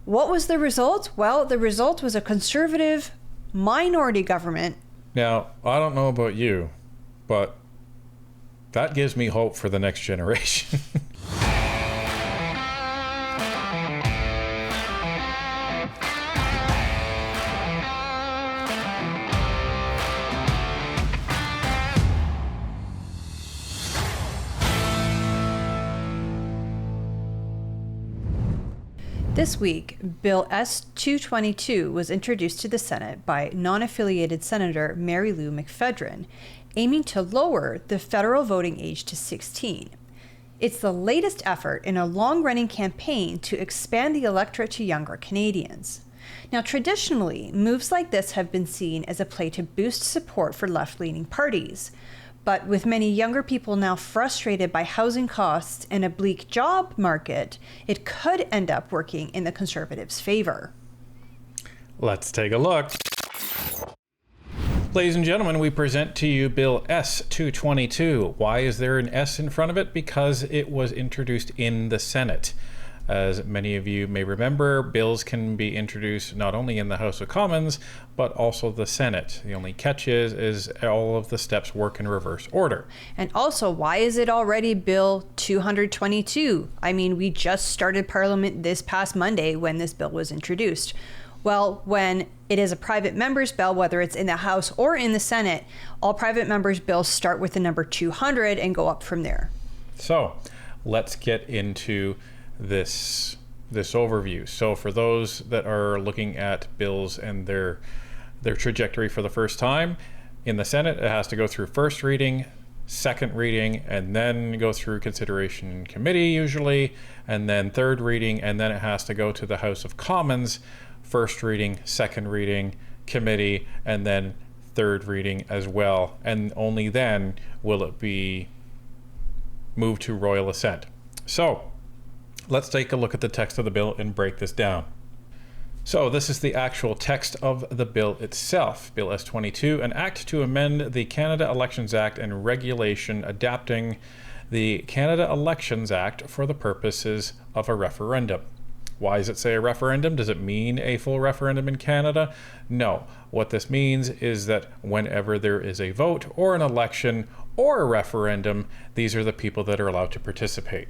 What was the result? Well, the result was a conservative minority government. Now, I don't know about you, but that gives me hope for the next generation. This week, Bill S-222 was introduced to the Senate by non-affiliated Senator Mary Lou McPhedran, aiming to lower the federal voting age to 16. It's the latest effort in a long-running campaign to expand the electorate to younger Canadians. Now, traditionally, moves like this have been seen as a play to boost support for left-leaning parties. But with many younger people now frustrated by housing costs and a bleak job market, it could end up working in the Conservatives' favor. Let's take a look. Ladies and gentlemen, we present to you Bill S-222. Why is there an S in front of it? Because it was introduced in the Senate. As many of you may remember, bills can be introduced not only in the House of Commons, but also the Senate. The only catch is all of the steps work in reverse order. And also, why is it already Bill 222? I mean, we just started Parliament this past Monday when this bill was introduced. Well, when it is a private member's bill, whether it's in the House or in the Senate, all private members' bills start with the number 200 and go up from there. So, let's get into this overview. So for those that are looking at bills and their trajectory for the first time, in the Senate it has to go through first reading, second reading, and then go through consideration in committee usually, and then third reading, and then it has to go to the House of Commons, first reading, second reading, committee, and then third reading as well, and only then will it be moved to royal assent. So let's take a look at the text of the bill and break this down. So this is the actual text of the bill itself. Bill S-22, an act to amend the Canada Elections Act and regulation adapting the Canada Elections Act for the purposes of a referendum. Why does it say a referendum? Does it mean a full referendum in Canada? No. What this means is that whenever there is a vote or an election or a referendum, these are the people that are allowed to participate.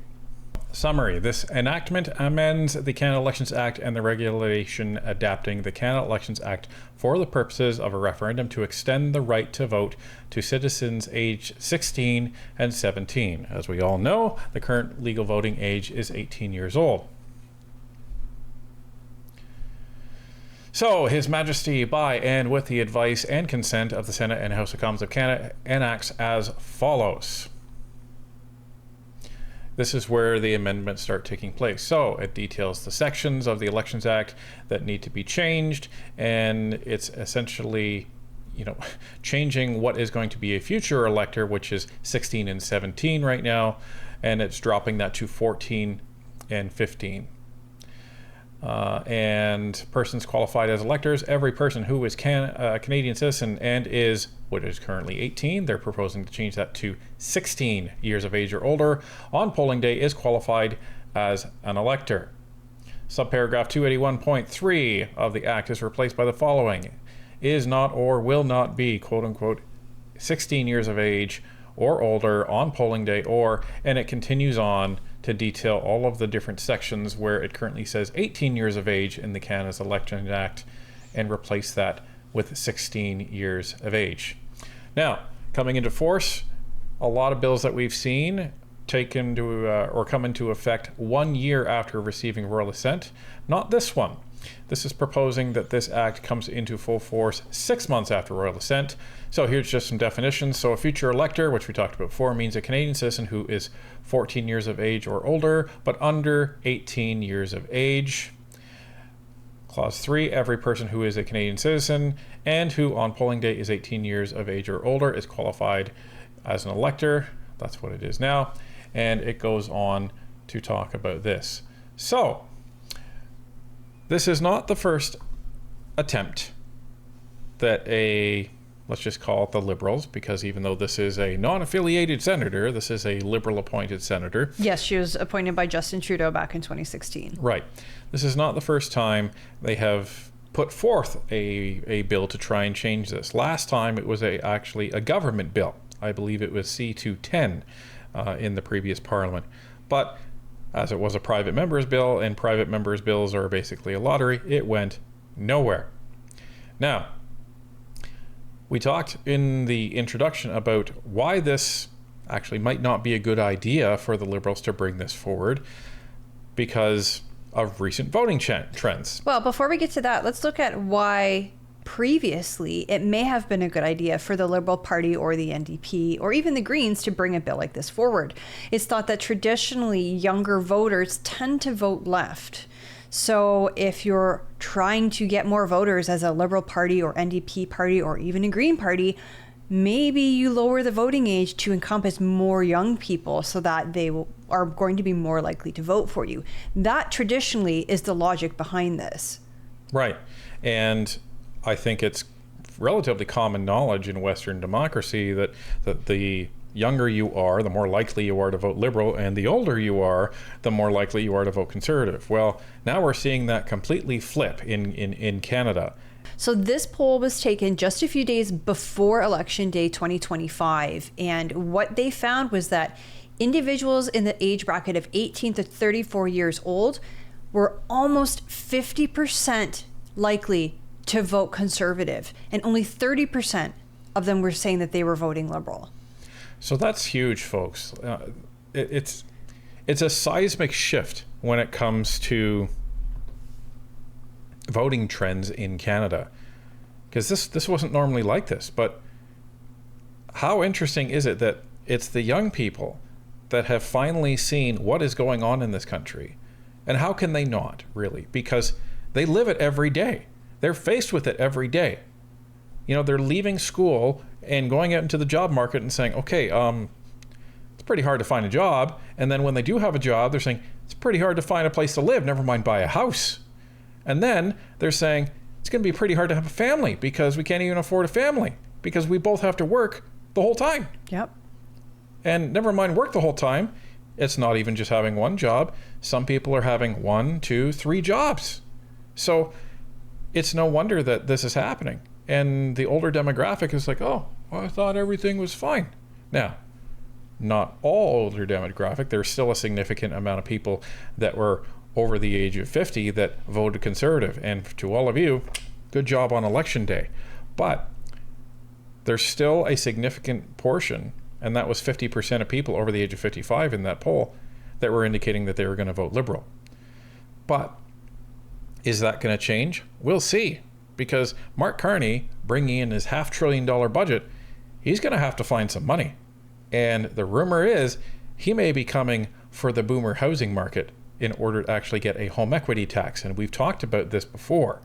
Summary. This enactment amends the Canada Elections Act and the regulation adapting the Canada Elections Act for the purposes of a referendum to extend the right to vote to citizens aged 16 and 17. As we all know, the current legal voting age is 18 years old. So, His Majesty, by and with the advice and consent of the Senate and House of Commons of Canada, enacts as follows. This is where the amendments start taking place. So it details the sections of the Elections Act that need to be changed, and it's essentially, changing what is going to be a future elector, which is 16 and 17 right now, and it's dropping that to 14 and 15. And persons qualified as electors, every person who is a Canadian citizen and is what is currently 18, they're proposing to change that to 16 years of age or older, on polling day is qualified as an elector. Subparagraph 281.3 of the Act is replaced by the following: is not or will not be, quote unquote, 16 years of age or older on polling day, and it continues on to detail all of the different sections where it currently says 18 years of age in the Canada's Elections Act, and replace that with 16 years of age. Now, coming into force, a lot of bills that we've seen come into effect 1 year after receiving royal assent. Not this one. This is proposing that this act comes into full force 6 months after royal assent. So here's just some definitions. So a future elector, which we talked about before, means a Canadian citizen who is 14 years of age or older, but under 18 years of age. Clause 3, every person who is a Canadian citizen and who on polling day is 18 years of age or older is qualified as an elector. That's what it is now. And it goes on to talk about this. So, this is not the first attempt that a let's just call it the Liberals, because even though this is a non-affiliated senator, this is a Liberal appointed senator. Yes, she was appointed by Justin Trudeau back in 2016. Right. This is not the first time they have put forth a bill to try and change this. Last time it was actually a government bill. I believe it was C210 in the previous parliament. But as it was a private member's bill, and private members' bills are basically a lottery, it went nowhere. Now, we talked in the introduction about why this actually might not be a good idea for the Liberals to bring this forward, because of recent voting trends. Well, before we get to that, let's look at why previously it may have been a good idea for the Liberal Party or the NDP or even the Greens to bring a bill like this forward. It's thought that traditionally younger voters tend to vote left. So if you're trying to get more voters as a Liberal Party or NDP party or even a Green Party, maybe you lower the voting age to encompass more young people so that they are going to be more likely to vote for you. That traditionally is the logic behind this. Right. And I think it's relatively common knowledge in Western democracy that the younger you are, the more likely you are to vote Liberal, and the older you are, the more likely you are to vote Conservative. Well, now we're seeing that completely flip in Canada. So this poll was taken just a few days before Election Day 2025, and what they found was that individuals in the age bracket of 18 to 34 years old were almost 50% likely to vote Conservative, and only 30% of them were saying that they were voting Liberal. So that's huge, folks. It's a seismic shift when it comes to voting trends in Canada, because this wasn't normally like this. But how interesting is it that it's the young people that have finally seen what is going on in this country, and how can they not, really? Because they live it every day. They're faced with it every day. You know, they're leaving school and going out into the job market and saying, okay, it's pretty hard to find a job. And then when they do have a job, they're saying, it's pretty hard to find a place to live, never mind buy a house. And then they're saying, it's going to be pretty hard to have a family because we can't even afford a family because we both have to work the whole time. Yep. And never mind work the whole time. It's not even just having one job. Some people are having 1, 2, 3 jobs. So it's no wonder that this is happening. And the older demographic is like, oh, well, I thought everything was fine. Now, not all older demographic. There's still a significant amount of people that were over the age of 50 that voted Conservative. And to all of you, good job on Election Day. But there's still a significant portion, and that was 50% of people over the age of 55 in that poll, that were indicating that they were going to vote Liberal. But is that going to change? We'll see. Because Mark Carney, bringing in his $500 billion budget, he's going to have to find some money. And the rumor is he may be coming for the boomer housing market in order to actually get a home equity tax. And we've talked about this before.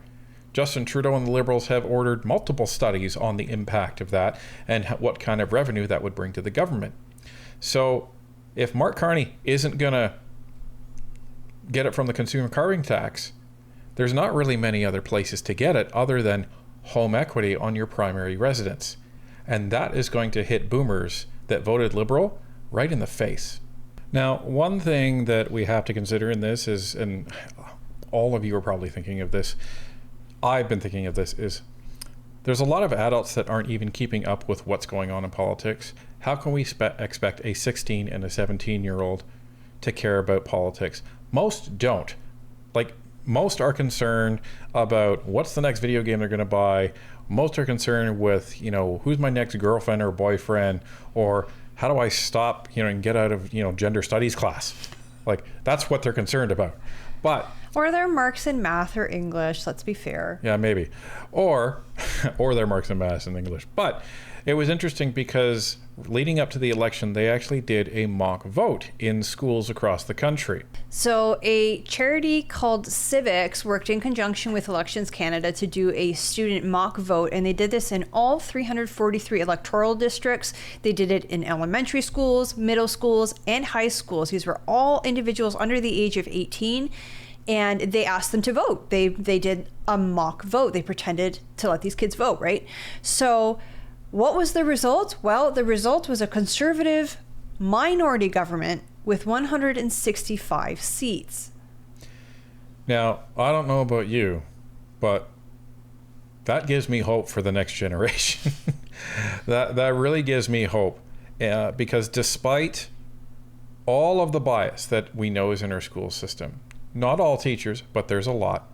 Justin Trudeau and the Liberals have ordered multiple studies on the impact of that and what kind of revenue that would bring to the government. So if Mark Carney isn't going to get it from the consumer carbon tax, there's not really many other places to get it other than home equity on your primary residence. And that is going to hit boomers that voted Liberal right in the face. Now, one thing that we have to consider in this is, and all of you are probably thinking of this, I've been thinking of this, is there's a lot of adults that aren't even keeping up with what's going on in politics. How can we expect a 16 and a 17-year-old to care about politics? Most don't. Like, most are concerned about what's the next video game they're going to buy. Most are concerned with, you know, who's my next girlfriend or boyfriend, or how do I stop, you know, and get out of, you know, gender studies class. Like, that's what they're concerned about. But or their marks in math or English, let's be fair. Yeah, maybe. Or their marks in math and English. But it was interesting because leading up to the election, they actually did a mock vote in schools across the country. So a charity called Civics worked in conjunction with Elections Canada to do a student mock vote, and they did this in all 343 electoral districts. They did it in elementary schools, middle schools, and high schools. These were all individuals under the age of 18, and they asked them to vote. They did a mock vote. They pretended to let these kids vote, right? So What was the result? Well, the result was a conservative minority government with 165 seats. Now, I don't know about you, but that gives me hope for the next generation. that really gives me hope, because despite all of the bias that we know is in our school system, not all teachers, but there's a lot,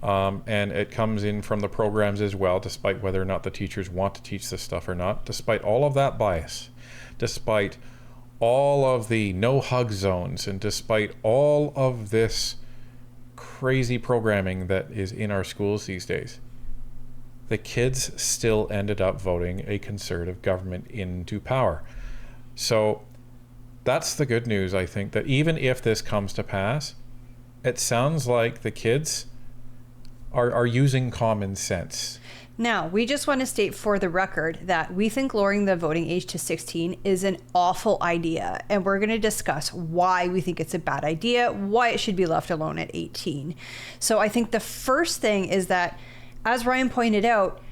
and it comes in from the programs as well, despite whether or not the teachers want to teach this stuff or not, despite all of that bias, despite all of the no hug zones, and despite all of this crazy programming that is in our schools these days, the kids still ended up voting a conservative government into power. So that's the good news, I think, that even if this comes to pass, it sounds like the kids are using common sense. Now, we just want to state for the record that we think lowering the voting age to 16 is an awful idea, and we're going to discuss why we think it's a bad idea, why it should be left alone at 18. So I think the first thing is that, as Ryan pointed out,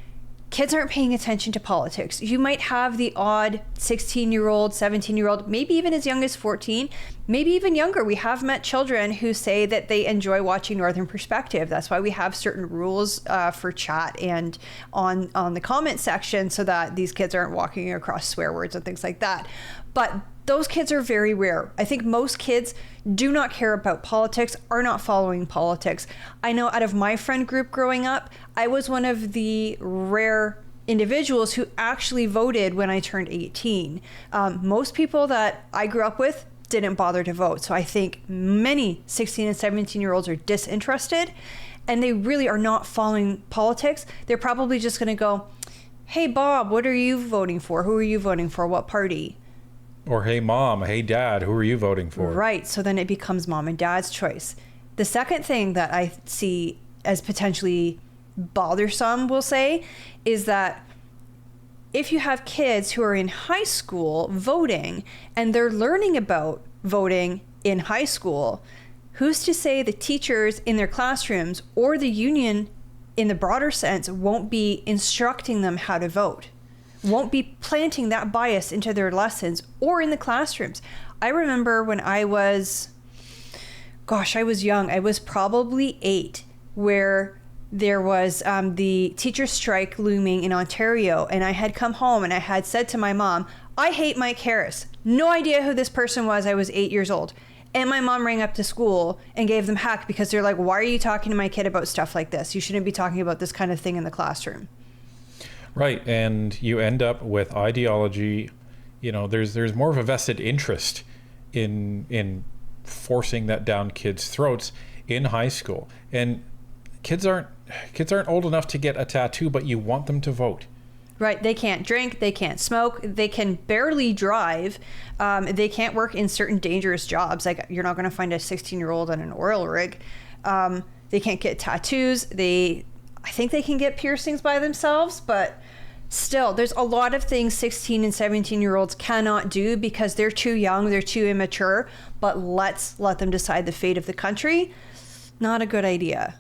kids aren't paying attention to politics. You might have the odd 16-year-old, 17-year-old, maybe even as young as 14, maybe even younger. We have met children who say that they enjoy watching Northern Perspective. That's why we have certain rules for chat and on the comment section, so that these kids aren't walking across swear words and things like that. But those kids are very rare. I think most kids do not care about politics, are not following politics. I know out of my friend group growing up, I was one of the rare individuals who actually voted when I turned 18. Most people that I grew up with didn't bother to vote. So I think many 16 and 17-year-olds are disinterested, and they really are not following politics. They're probably just going to go, "Hey, Bob, what are you voting for? Who are you voting for? What party?" Or, "Hey, Mom, hey, Dad, who are you voting for?" Right. So then it becomes mom and dad's choice. The second thing that I see as potentially bothersome, we'll say, is that if you have kids who are in high school voting and they're learning about voting in high school, who's to say the teachers in their classrooms or the union in the broader sense won't be instructing them how to vote? Won't be planting that bias into their lessons or in the classrooms. I remember when I was young. I was probably 8, where there was the teacher strike looming in Ontario, and I had come home and I had said to my mom, "I hate Mike Harris." No idea who this person was. I was 8 years old. And my mom rang up to school and gave them heck, because they're like, "Why are you talking to my kid about stuff like this? You shouldn't be talking about this kind of thing in the classroom." Right, and you end up with ideology. You know, there's more of a vested interest in forcing that down kids' throats in high school. And kids aren't old enough to get a tattoo, but you want them to vote. Right, they can't drink, they can't smoke, they can barely drive, they can't work in certain dangerous jobs. Like, you're not going to find a 16-year-old on an oil rig. They can't get tattoos. I think they can get piercings by themselves, but still, there's a lot of things 16 and 17-year-olds cannot do because they're too young, they're too immature. But let's let them decide the fate of the country. Not a good idea.